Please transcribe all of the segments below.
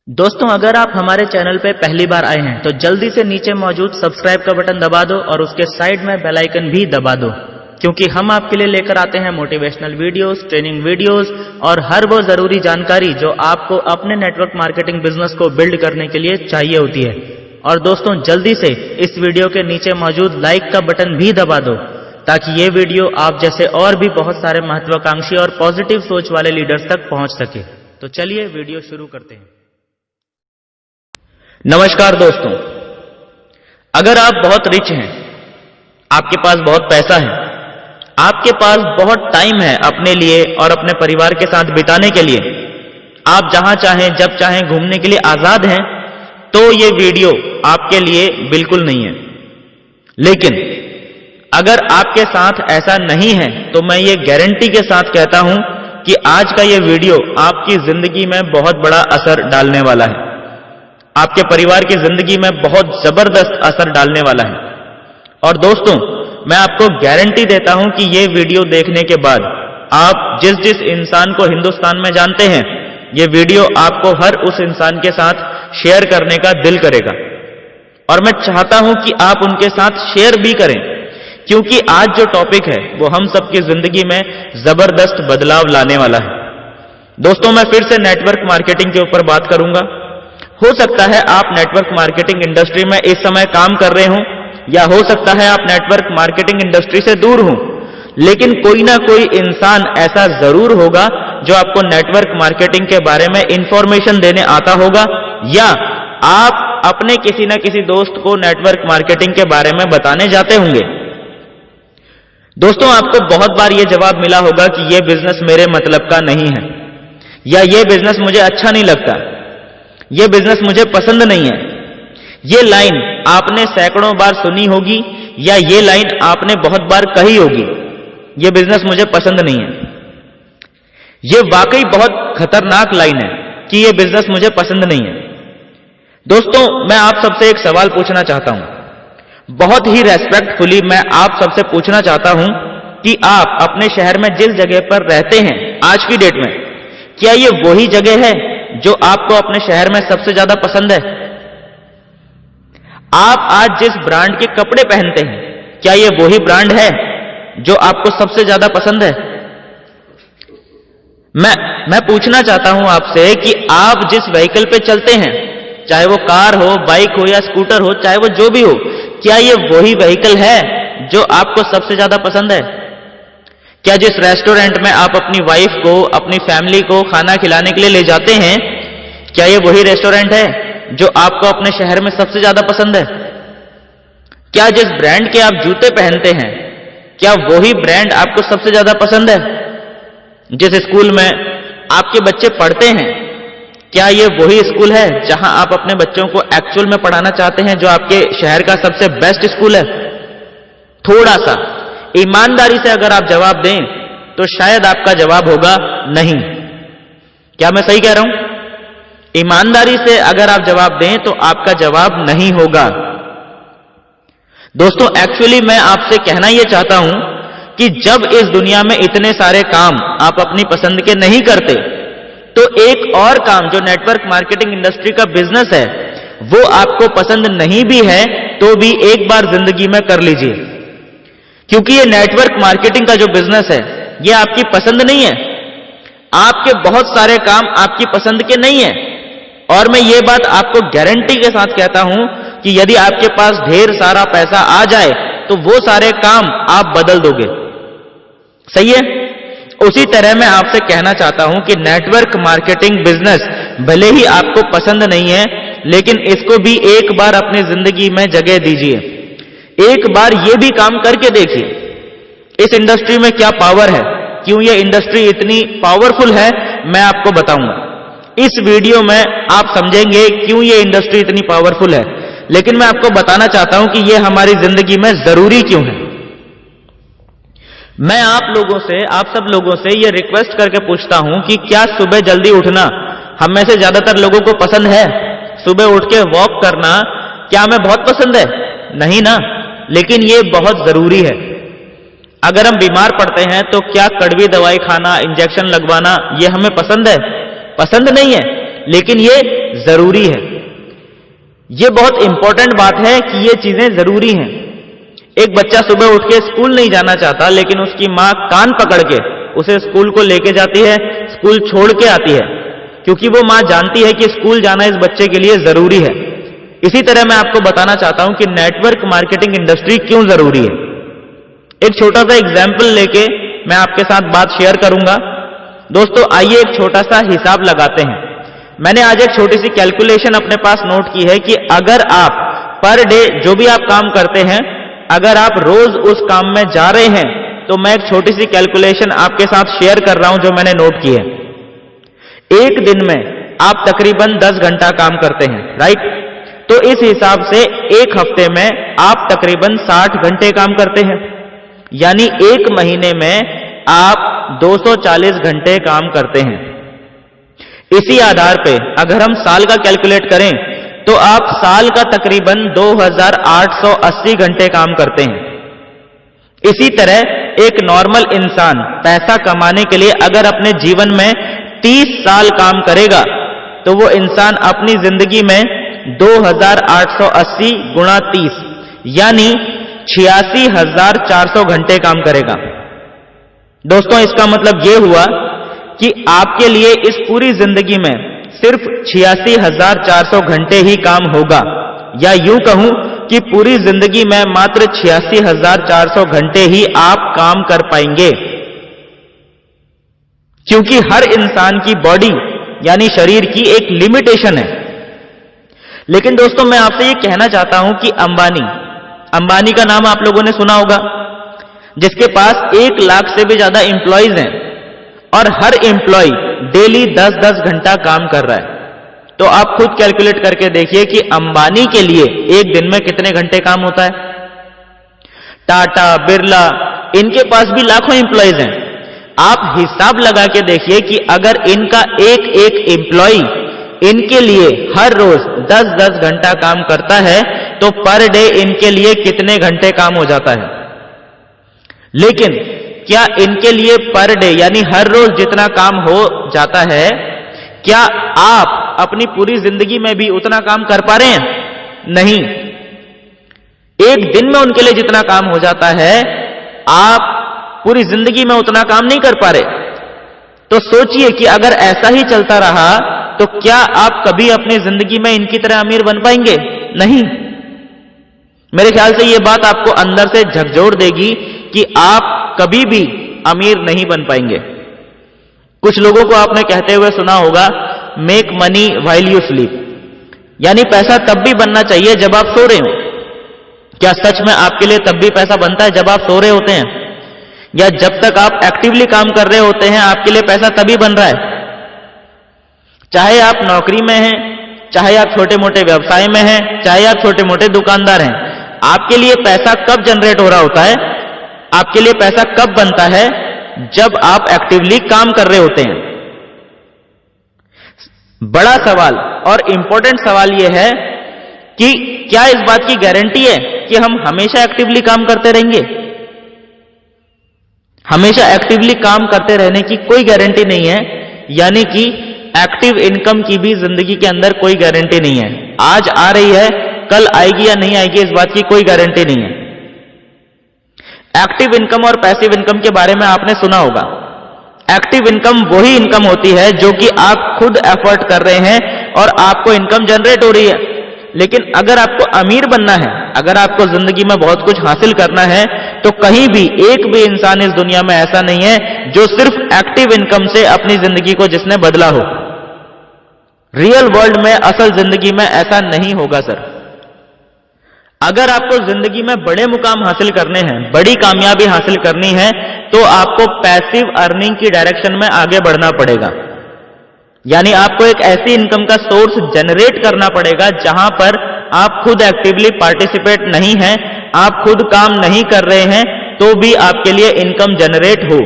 दोस्तों, अगर आप हमारे चैनल पे पहली बार आए हैं तो जल्दी से नीचे मौजूद सब्सक्राइब का बटन दबा दो और उसके साइड में बेल आइकन भी दबा दो, क्योंकि हम आपके लिए लेकर आते हैं मोटिवेशनल वीडियोस, ट्रेनिंग वीडियोस और हर वो जरूरी जानकारी जो आपको अपने नेटवर्क मार्केटिंग बिजनेस को बिल्ड करने के लिए चाहिए होती है। और दोस्तों, जल्दी से इस वीडियो के नीचे मौजूद लाइक का बटन भी दबा दो ताकि ये वीडियो आप जैसे और भी बहुत सारे महत्वाकांक्षी और पॉजिटिव सोच वाले लीडर्स तक पहुंच सके। तो चलिए वीडियो शुरू करते हैं। नमस्कार दोस्तों, अगर आप बहुत रिच हैं, आपके पास बहुत पैसा है, आपके पास बहुत टाइम है अपने लिए और अपने परिवार के साथ बिताने के लिए, आप जहां चाहें जब चाहें घूमने के लिए आजाद हैं, तो ये वीडियो आपके लिए बिल्कुल नहीं है। लेकिन अगर आपके साथ ऐसा नहीं है तो मैं ये गारंटी के साथ कहता हूं कि आज का ये वीडियो आपकी जिंदगी में बहुत बड़ा असर डालने वाला है, आपके परिवार की जिंदगी में बहुत जबरदस्त असर डालने वाला है। और दोस्तों, मैं आपको गारंटी देता हूं कि ये वीडियो देखने के बाद आप जिस जिस इंसान को हिंदुस्तान में जानते हैं, ये वीडियो आपको हर उस इंसान के साथ शेयर करने का दिल करेगा। और मैं चाहता हूं कि आप उनके साथ शेयर भी करें, क्योंकि आज जो टॉपिक है वो हम सबकी जिंदगी में जबरदस्त बदलाव लाने वाला है। दोस्तों, मैं फिर से नेटवर्क मार्केटिंग के ऊपर बात करूंगा। हो सकता है आप नेटवर्क मार्केटिंग इंडस्ट्री में इस समय काम कर रहे हों, या हो सकता है आप नेटवर्क मार्केटिंग इंडस्ट्री से दूर हों, लेकिन कोई ना कोई इंसान ऐसा जरूर होगा जो आपको नेटवर्क मार्केटिंग के बारे में इंफॉर्मेशन देने आता होगा, या आप अपने किसी ना किसी दोस्त को नेटवर्क मार्केटिंग के बारे में बताने जाते होंगे। दोस्तों, आपको बहुत बार यह जवाब मिला होगा कि यह बिजनेस मेरे मतलब का नहीं है, या यह बिजनेस मुझे अच्छा नहीं लगता, यह बिजनेस मुझे पसंद नहीं है। यह लाइन आपने सैकड़ों बार सुनी होगी, या यह लाइन आपने बहुत बार कही होगी, यह बिजनेस मुझे पसंद नहीं है। यह वाकई बहुत खतरनाक लाइन है कि यह बिजनेस मुझे पसंद नहीं है। दोस्तों, मैं आप सबसे एक सवाल पूछना चाहता हूं, बहुत ही रेस्पेक्टफुली मैं आप सबसे पूछना चाहता हूं कि आप अपने शहर में जिस जगह पर रहते हैं आज की डेट में, क्या यह वही जगह है जो आपको अपने शहर में सबसे ज्यादा पसंद है? आप आज जिस ब्रांड के कपड़े पहनते हैं, क्या यह वही ब्रांड है जो आपको सबसे ज्यादा पसंद है? मैं पूछना चाहता हूं आपसे कि आप जिस व्हीकल पे चलते हैं, चाहे वो कार हो, बाइक हो या स्कूटर हो, चाहे वो जो भी हो, क्या यह वही व्हीकल है जो आपको सबसे ज्यादा पसंद है? क्या जिस रेस्टोरेंट में आप अपनी वाइफ को, अपनी फैमिली को खाना खिलाने के लिए ले जाते हैं, क्या यह वही रेस्टोरेंट है जो आपको अपने शहर में सबसे ज्यादा पसंद है? क्या जिस ब्रांड के आप जूते पहनते हैं, क्या वही ब्रांड आपको सबसे ज्यादा पसंद है? जिस स्कूल में आपके बच्चे पढ़ते हैं, क्या यह वही स्कूल है जहां आप अपने बच्चों को एक्चुअल में पढ़ाना चाहते हैं, जो आपके शहर का सबसे बेस्ट स्कूल है? थोड़ा सा ईमानदारी से अगर आप जवाब दें तो शायद आपका जवाब होगा नहीं। क्या मैं सही कह रहा हूं? ईमानदारी से अगर आप जवाब दें तो आपका जवाब नहीं होगा। दोस्तों, एक्चुअली मैं आपसे कहना यह चाहता हूं कि जब इस दुनिया में इतने सारे काम आप अपनी पसंद के नहीं करते, तो एक और काम जो नेटवर्क मार्केटिंग इंडस्ट्री का बिजनेस है, वो आपको पसंद नहीं भी है तो भी एक बार जिंदगी में कर लीजिए, क्योंकि ये नेटवर्क मार्केटिंग का जो बिजनेस है, ये आपकी पसंद नहीं है। आपके बहुत सारे काम आपकी पसंद के नहीं है, और मैं ये बात आपको गारंटी के साथ कहता हूं कि यदि आपके पास ढेर सारा पैसा आ जाए तो वो सारे काम आप बदल दोगे। सही है? उसी तरह मैं आपसे कहना चाहता हूं कि नेटवर्क मार्केटिंग बिजनेस भले ही आपको पसंद नहीं है, लेकिन इसको भी एक बार अपनी जिंदगी में जगह दीजिए। एक बार ये भी काम करके देखिए, इस इंडस्ट्री में क्या पावर है, क्यों ये इंडस्ट्री इतनी पावरफुल है, मैं आपको बताऊंगा। इस वीडियो में आप समझेंगे क्यों ये इंडस्ट्री इतनी पावरफुल है, लेकिन मैं आपको बताना चाहता हूं कि ये हमारी जिंदगी में जरूरी क्यों है। मैं आप सब लोगों से ये रिक्वेस्ट करके पूछता हूं कि क्या सुबह जल्दी उठना हम में से ज्यादातर लोगों को पसंद है? सुबह उठ के वॉक करना क्या हमें बहुत पसंद है? नहीं ना, लेकिन ये बहुत जरूरी है। अगर हम बीमार पड़ते हैं तो क्या कड़वी दवाई खाना, इंजेक्शन लगवाना, ये हमें पसंद है? पसंद नहीं है, लेकिन ये जरूरी है। ये बहुत इंपॉर्टेंट बात है कि ये चीजें जरूरी हैं। एक बच्चा सुबह उठ के स्कूल नहीं जाना चाहता, लेकिन उसकी मां कान पकड़ के उसे स्कूल को लेके जाती है, स्कूल छोड़ के आती है, क्योंकि वो मां जानती है कि स्कूल जाना इस बच्चे के लिए जरूरी है। इसी तरह मैं आपको बताना चाहता हूं कि नेटवर्क मार्केटिंग इंडस्ट्री क्यों जरूरी है। एक छोटा सा एग्जाम्पल लेके मैं आपके साथ बात शेयर करूंगा। दोस्तों, आइए एक छोटा सा हिसाब लगाते हैं। मैंने आज एक छोटी सी कैलकुलेशन अपने पास नोट की है कि अगर आप पर डे जो भी आप काम करते हैं, अगर आप रोज उस काम में जा रहे हैं, तो मैं एक छोटी सी कैलकुलेशन आपके साथ शेयर कर रहा हूं जो मैंने नोट की है। एक दिन में आप तकरीबन 10 घंटा काम करते हैं, राइट? तो इस हिसाब से एक हफ्ते में आप तकरीबन 60 घंटे काम करते हैं, यानी एक महीने में आप 240 घंटे काम करते हैं। इसी आधार पे अगर हम साल का कैलकुलेट करें तो आप साल का तकरीबन 2880 घंटे काम करते हैं। इसी तरह एक नॉर्मल इंसान पैसा कमाने के लिए अगर अपने जीवन में 30 साल काम करेगा, तो वो इंसान अपनी जिंदगी में 2880 गुणा 30 यानी 86,400 घंटे काम करेगा। दोस्तों, इसका मतलब यह हुआ कि आपके लिए इस पूरी जिंदगी में सिर्फ 86,400 घंटे ही काम होगा, या यूं कहूं कि पूरी जिंदगी में मात्र 86,400 घंटे ही आप काम कर पाएंगे, क्योंकि हर इंसान की बॉडी यानी शरीर की एक लिमिटेशन है। लेकिन दोस्तों, मैं आपसे यह कहना चाहता हूं कि अंबानी का नाम आप लोगों ने सुना होगा, जिसके पास 1 लाख से भी ज्यादा एम्प्लॉइज हैं और हर एम्प्लॉय डेली 10-10 घंटा काम कर रहा है। तो आप खुद कैलकुलेट करके देखिए कि अंबानी के लिए एक दिन में कितने घंटे काम होता है। टाटा, बिरला, इनके पास भी लाखों एम्प्लॉइज हैं। आप हिसाब लगा के देखिए कि अगर इनका एक एक एम्प्लॉय इनके लिए हर रोज 10-10 घंटा काम करता है, तो पर डे इनके लिए कितने घंटे काम हो जाता है। लेकिन क्या इनके लिए पर डे यानी हर रोज जितना काम हो जाता है, क्या आप अपनी पूरी जिंदगी में भी उतना काम कर पा रहे हैं? नहीं। एक दिन में उनके लिए जितना काम हो जाता है, आप पूरी जिंदगी में उतना काम नहीं कर पा रहे। तो सोचिए कि अगर ऐसा ही चलता रहा तो क्या आप कभी अपनी जिंदगी में इनकी तरह अमीर बन पाएंगे? नहीं। मेरे ख्याल से यह बात आपको अंदर से झकझोर देगी कि आप कभी भी अमीर नहीं बन पाएंगे। कुछ लोगों को आपने कहते हुए सुना होगा, make money while you sleep, यानी पैसा तब भी बनना चाहिए जब आप सो रहे हो। क्या सच में आपके लिए तब भी पैसा बनता है जब आप सो रहे होते हैं, या जब तक आप एक्टिवली काम कर रहे होते हैं आपके लिए पैसा तभी बन रहा है? चाहे आप नौकरी में हैं, चाहे आप छोटे मोटे व्यवसाय में हैं, चाहे आप छोटे मोटे दुकानदार हैं, आपके लिए पैसा कब जनरेट हो रहा होता है, आपके लिए पैसा कब बनता है? जब आप एक्टिवली काम कर रहे होते हैं। बड़ा सवाल और इंपॉर्टेंट सवाल यह है कि क्या इस बात की गारंटी है कि हम हमेशा एक्टिवली काम करते रहेंगे? हमेशा एक्टिवली काम करते रहने की कोई गारंटी नहीं है, यानी कि एक्टिव इनकम की भी जिंदगी के अंदर कोई गारंटी नहीं है। आज आ रही है, कल आएगी या नहीं आएगी, इस बात की कोई गारंटी नहीं है। एक्टिव इनकम और पैसिव इनकम के बारे में आपने सुना होगा। एक्टिव इनकम वही इनकम होती है जो कि आप खुद एफर्ट कर रहे हैं और आपको इनकम जनरेट हो रही है। लेकिन अगर आपको अमीर बनना है, अगर आपको जिंदगी में बहुत कुछ हासिल करना है, तो कहीं भी एक भी इंसान इस दुनिया में ऐसा नहीं है जो सिर्फ एक्टिव इनकम से अपनी जिंदगी को जिसने बदला हो। रियल वर्ल्ड में, असल जिंदगी में ऐसा नहीं होगा सर। अगर आपको जिंदगी में बड़े मुकाम हासिल करने हैं, बड़ी कामयाबी हासिल करनी है, तो आपको पैसिव अर्निंग की डायरेक्शन में आगे बढ़ना पड़ेगा। यानी आपको एक ऐसी इनकम का सोर्स जनरेट करना पड़ेगा जहां पर आप खुद एक्टिवली पार्टिसिपेट नहीं हैं, आप खुद काम नहीं कर रहे हैं, तो भी आपके लिए इनकम जनरेट हो।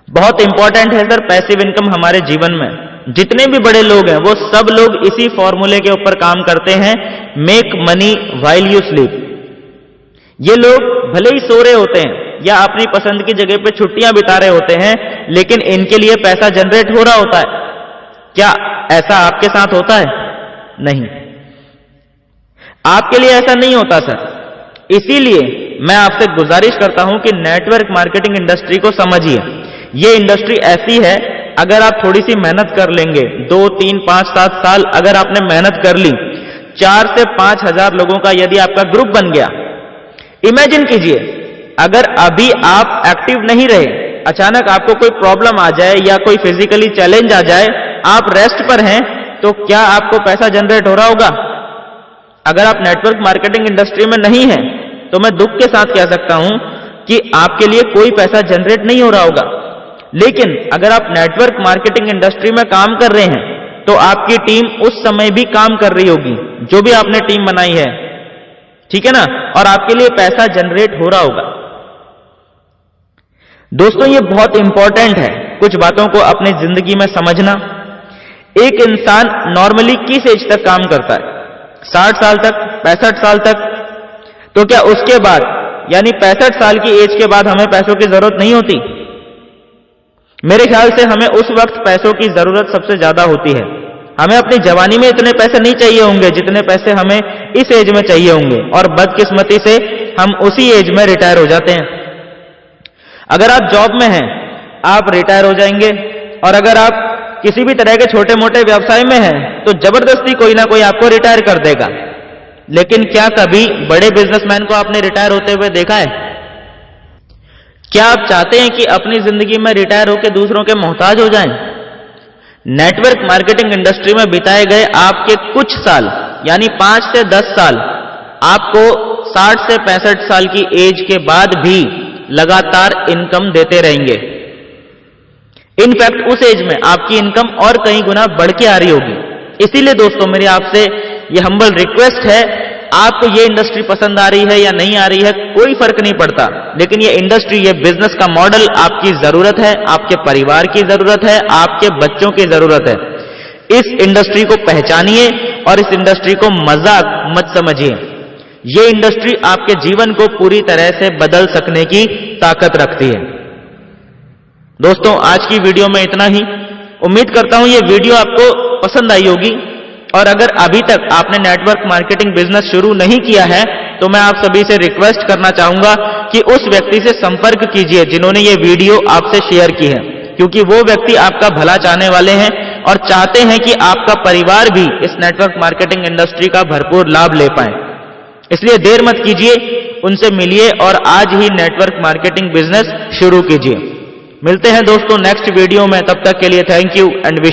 बहुत इंपॉर्टेंट है सर पैसिव इनकम हमारे जीवन में। जितने भी बड़े लोग हैं वो सब लोग इसी फॉर्मूले के ऊपर काम करते हैं, make money while you sleep. ये लोग भले ही सो रहे होते हैं या अपनी पसंद की जगह पे छुट्टियां बिता रहे होते हैं, लेकिन इनके लिए पैसा जनरेट हो रहा होता है। क्या ऐसा आपके साथ होता है? नहीं, आपके लिए ऐसा नहीं होता सर। इसीलिए मैं आपसे गुजारिश करता हूं कि नेटवर्क मार्केटिंग इंडस्ट्री को समझिए। ये इंडस्ट्री ऐसी है, अगर आप थोड़ी सी मेहनत कर लेंगे, 2, 3, 5, 7 साल अगर आपने मेहनत कर ली, 4 से 5 हजार लोगों का यदि आपका ग्रुप बन गया, इमेजिन कीजिए अगर अभी आप एक्टिव नहीं रहे, अचानक आपको कोई प्रॉब्लम आ जाए या कोई फिजिकली चैलेंज आ जाए, आप रेस्ट पर हैं, तो क्या आपको पैसा जनरेट हो रहा होगा? अगर आप नेटवर्क मार्केटिंग इंडस्ट्री में नहीं हैं, तो मैं दुख के साथ कह सकता हूं कि आपके लिए कोई पैसा जनरेट नहीं हो रहा होगा। लेकिन अगर आप नेटवर्क मार्केटिंग इंडस्ट्री में काम कर रहे हैं, तो आपकी टीम उस समय भी काम कर रही होगी, जो भी आपने टीम बनाई है, ठीक है ना, और आपके लिए पैसा जनरेट हो रहा होगा। दोस्तों, ये बहुत इंपॉर्टेंट है कुछ बातों को अपनी जिंदगी में समझना। एक इंसान नॉर्मली किस एज तक काम करता है? 60 साल तक, 65 साल तक। तो क्या उसके बाद यानी 65 साल की एज के बाद हमें पैसों की जरूरत नहीं होती? मेरे ख्याल से हमें उस वक्त पैसों की जरूरत सबसे ज्यादा होती है। हमें अपनी जवानी में इतने पैसे नहीं चाहिए होंगे जितने पैसे हमें इस एज में चाहिए होंगे, और बदकिस्मती से हम उसी एज में रिटायर हो जाते हैं। अगर आप जॉब में हैं, आप रिटायर हो जाएंगे, और अगर आप किसी भी तरह के छोटे मोटे व्यवसाय में हैं, तो जबरदस्ती कोई ना कोई आपको रिटायर कर देगा। लेकिन क्या कभी बड़े बिजनेसमैन को आपने रिटायर होते हुए देखा है? क्या आप चाहते हैं कि अपनी जिंदगी में रिटायर होकर दूसरों के मोहताज हो जाएं? नेटवर्क मार्केटिंग इंडस्ट्री में बिताए गए आपके कुछ साल यानी 5 से 10 साल आपको 60 से 65 साल की एज के बाद भी लगातार इनकम देते रहेंगे। इनफैक्ट उस एज में आपकी इनकम और कई गुना बढ़ के आ रही होगी। इसीलिए दोस्तों, मेरी आपसे ये हम्बल रिक्वेस्ट है, आपको ये इंडस्ट्री पसंद आ रही है या नहीं आ रही है, कोई फर्क नहीं पड़ता, लेकिन ये इंडस्ट्री, ये बिजनेस का मॉडल आपकी जरूरत है, आपके परिवार की जरूरत है, आपके बच्चों की जरूरत है। इस इंडस्ट्री को पहचानिए और इस इंडस्ट्री को मजाक मत समझिए। ये इंडस्ट्री आपके जीवन को पूरी तरह से बदल सकने की ताकत रखती है। दोस्तों, आज की वीडियो में इतना ही। उम्मीद करता हूं ये वीडियो आपको पसंद आई होगी, और अगर अभी तक आपने नेटवर्क मार्केटिंग बिजनेस शुरू नहीं किया है, तो मैं आप सभी से रिक्वेस्ट करना चाहूंगा कि उस व्यक्ति से संपर्क कीजिए जिन्होंने ये वीडियो आपसे शेयर की है, क्योंकि वो व्यक्ति आपका भला चाहने वाले हैं और चाहते हैं कि आपका परिवार भी इस नेटवर्क मार्केटिंग इंडस्ट्री का भरपूर लाभ ले पाए। इसलिए देर मत कीजिए, उनसे मिलिए और आज ही नेटवर्क मार्केटिंग बिजनेस शुरू कीजिए। मिलते हैं दोस्तों नेक्स्ट वीडियो में, तब तक के लिए थैंक यू एंड विश